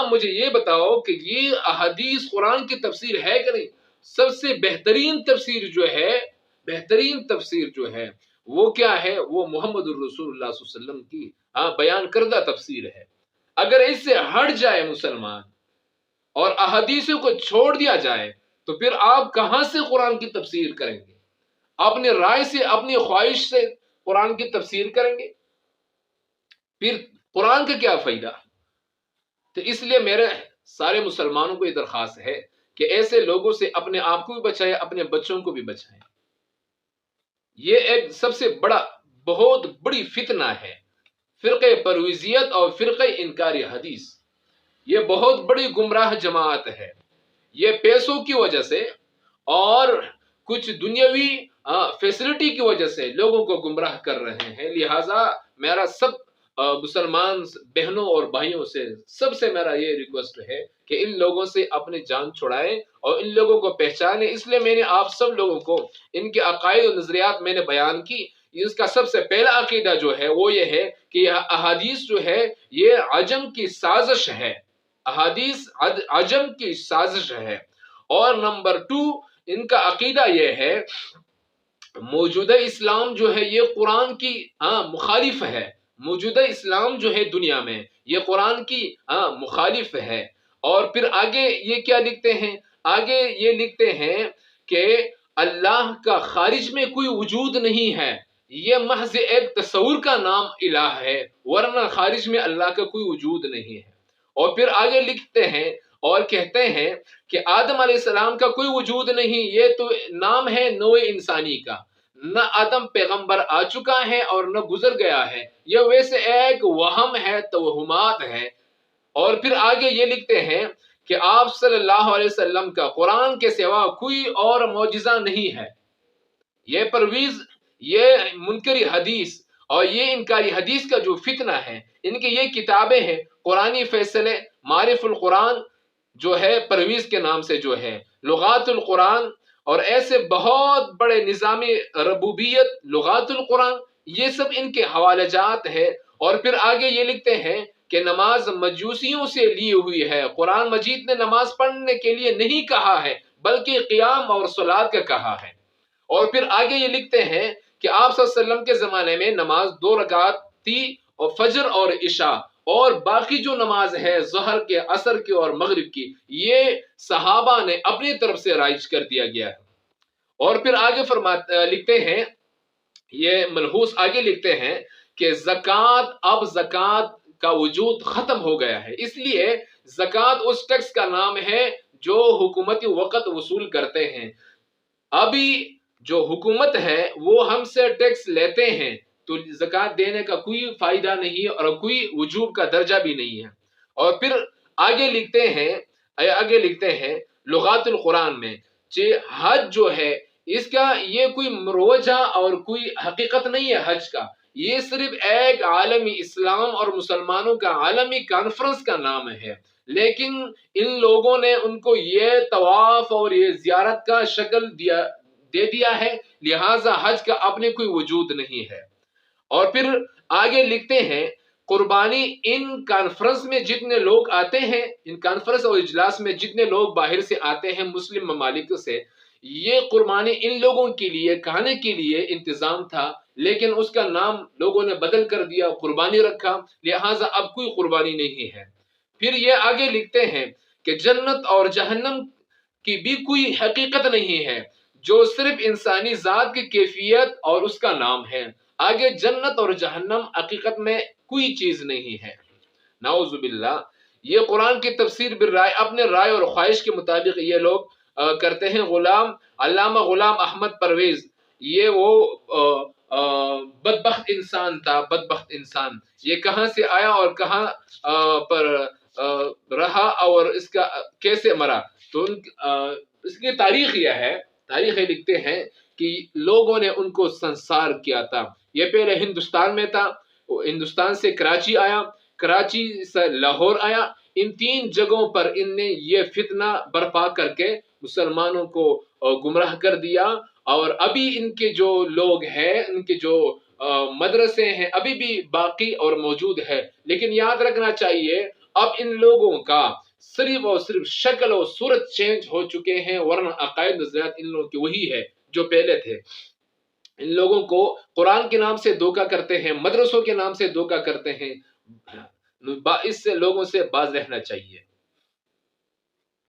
آپ مجھے یہ بتاؤ کہ یہ احادیث قرآن کی تفسیر ہے کہ نہیں؟ سب سے بہترین تفسیر جو ہے وہ کیا ہے؟ وہ محمد الرسول اللہ صلی اللہ علیہ وسلم کی بیان کردہ تفسیر ہے۔ اگر اس سے ہٹ جائے مسلمان اور احادیثوں کو چھوڑ دیا جائے تو پھر آپ کہاں سے قرآن کی تفسیر کریں گے؟ اپنے رائے سے، اپنی خواہش سے قرآن کی تفسیر کریں گے؟ پھر قرآن کا کیا فائدہ؟ تو اس لیے میرے سارے مسلمانوں کو یہ درخواست ہے کہ ایسے لوگوں سے اپنے آپ کو بھی بچائیں، اپنے بچوں کو بھی بچائیں۔ یہ ایک سب سے بہت بڑی فتنہ ہے، فرقہ پرویزیت اور فرقہ انکار حدیث۔ یہ بہت بڑی گمراہ جماعت ہے۔ یہ پیسوں کی وجہ سے اور کچھ دنیاوی فیسلٹی کی وجہ سے لوگوں کو گمراہ کر رہے ہیں۔ لہٰذا میرا سب مسلمان بہنوں اور بھائیوں سے سب سے میرا یہ ریکویسٹ ہے کہ ان لوگوں سے اپنی جان چھڑائیں اور ان لوگوں کو پہچانیں۔ اس لیے میں نے آپ سب لوگوں کو ان کے عقائد و نظریات میں نے بیان کی۔ اس کا سب سے پہلا عقیدہ جو ہے وہ یہ ہے کہ یہ احادیث جو ہے یہ عجم کی سازش ہے، احادیث عجم کی سازش ہے۔ اور نمبر 2 ان کا عقیدہ یہ ہے موجودہ اسلام جو ہے یہ قرآن کی مخالف ہے۔ موجودہ اسلام جو ہے دنیا میں یہ قرآن کی مخالف ہے۔ اور پھر آگے یہ کیا لکھتے ہیں؟ آگے یہ لکھتے ہیں کہ اللہ کا خارج میں کوئی وجود نہیں ہے، یہ محض ایک تصور کا نام الہ ہے، ورنہ خارج میں اللہ کا کوئی وجود نہیں ہے۔ اور پھر آگے لکھتے ہیں اور کہتے ہیں کہ آدم علیہ السلام کا کوئی وجود نہیں، یہ تو نام ہے نوع انسانی کا، نہ آدم پیغمبر آ چکا ہے اور نہ گزر گیا ہے، یہ ویسے ایک وہم ہے، توہمات ہے۔ اور پھر آگے یہ لکھتے ہیں کہ آپ صلی اللہ علیہ وسلم کا قرآن کے سوا کوئی اور معجزہ نہیں ہے۔ یہ پرویز، یہ منکری حدیث اور یہ انکاری حدیث کا جو فتنہ ہے، ان کی یہ کتابیں ہیں قرآنی فیصلے، معارف القرآن جو ہے پرویز کے نام سے جو ہے، لغات القرآن اور ایسے بہت بڑے نظام ربوبیت، لغات القرآن، یہ سب ان کے حوالہ جات ہے۔ اور پھر آگے یہ لکھتے ہیں کہ نماز مجوسیوں سے لی ہوئی ہے، قرآن مجید نے نماز پڑھنے کے لیے نہیں کہا ہے بلکہ قیام اور صلاۃ کا کہا ہے۔ اور پھر آگے یہ لکھتے ہیں کہ آپ صلی اللہ علیہ وسلم کے زمانے میں نماز 2 رکعت تھی، اور فجر اور عشاء، اور باقی جو نماز ہے ظہر کے، عصر کے اور مغرب کی، یہ صحابہ نے اپنی طرف سے رائج کر دیا گیا ہے۔ اور پھر آگے لکھتے ہیں، یہ ملحوظ آگے لکھتے ہیں کہ زکوٰۃ کا وجود ختم ہو گیا ہے، اس لیے زکوٰۃ اس ٹیکس کا نام ہے جو حکومتی وقت وصول کرتے ہیں۔ ابھی جو حکومت ہے وہ ہم سے ٹیکس لیتے ہیں تو زکوٰۃ دینے کا کوئی فائدہ نہیں اور کوئی وجوب کا درجہ بھی نہیں ہے۔ اور پھر آگے لکھتے ہیں لغات القرآن میں کہ حج جو ہے اس کا یہ کوئی مروجہ اور کوئی حقیقت نہیں ہے حج کا، یہ صرف ایک عالمی اسلام اور مسلمانوں کا عالمی کانفرنس کا نام ہے، لیکن ان لوگوں نے ان کو یہ طواف اور یہ زیارت کا شکل دے دیا ہے، لہٰذا حج کا اپنے کوئی وجود نہیں ہے۔ اور پھر آگے لکھتے ہیں قربانی، ان کانفرنس میں جتنے لوگ آتے ہیں، ان کانفرنس اور اجلاس میں جتنے لوگ باہر سے آتے ہیں مسلم ممالک سے، یہ قربانی ان لوگوں کے لیے کھانے کے لیے انتظام تھا، لیکن اس کا نام لوگوں نے بدل کر دیا، قربانی رکھا، لہٰذا اب کوئی قربانی نہیں ہے۔ پھر یہ آگے لکھتے ہیں کہ جنت اور جہنم کی بھی کوئی حقیقت نہیں ہے، جو صرف انسانی ذات کی کیفیت اور اس کا نام ہے، آگے جنت اور جہنم حقیقت میں کوئی چیز نہیں ہے۔ نعوذ باللہ، یہ قرآن کی تفسیر بالرائے، اپنے رائے اور خواہش کے مطابق یہ لوگ کرتے ہیں۔ علامہ غلام احمد پرویز، یہ وہ بدبخت انسان تھا، بدبخت انسان، یہ کہاں سے آیا اور کہاں پر رہا اور اس کا کیسے مرا، تو اس کی تاریخ یہ ہے، تاریخ لکھتے ہیں کہ لوگوں نے ان کو سنسار کیا تھا۔ یہ پہلے ہندوستان میں تھا، ہندوستان سے کراچی آیا، کراچی سے لاہور آیا، ان 3 جگہوں پر ان نے یہ فتنہ برپا کر کے مسلمانوں کو گمراہ کر دیا۔ اور ابھی ان کے جو لوگ ہیں، ان کے جو مدرسے ہیں ابھی بھی باقی اور موجود ہے، لیکن یاد رکھنا چاہیے اب ان لوگوں کا صرف اور صرف شکل اور صورت چینج ہو چکے ہیں، ورنہ عقائد نظریات ان لوگوں کے وہی ہے جو پہلے تھے۔ ان لوگوں کو قرآن کے نام سے دھوکہ کرتے ہیں، مدرسوں کے نام سے دھوکہ کرتے ہیں، اس سے لوگوں سے باز رہنا چاہیے۔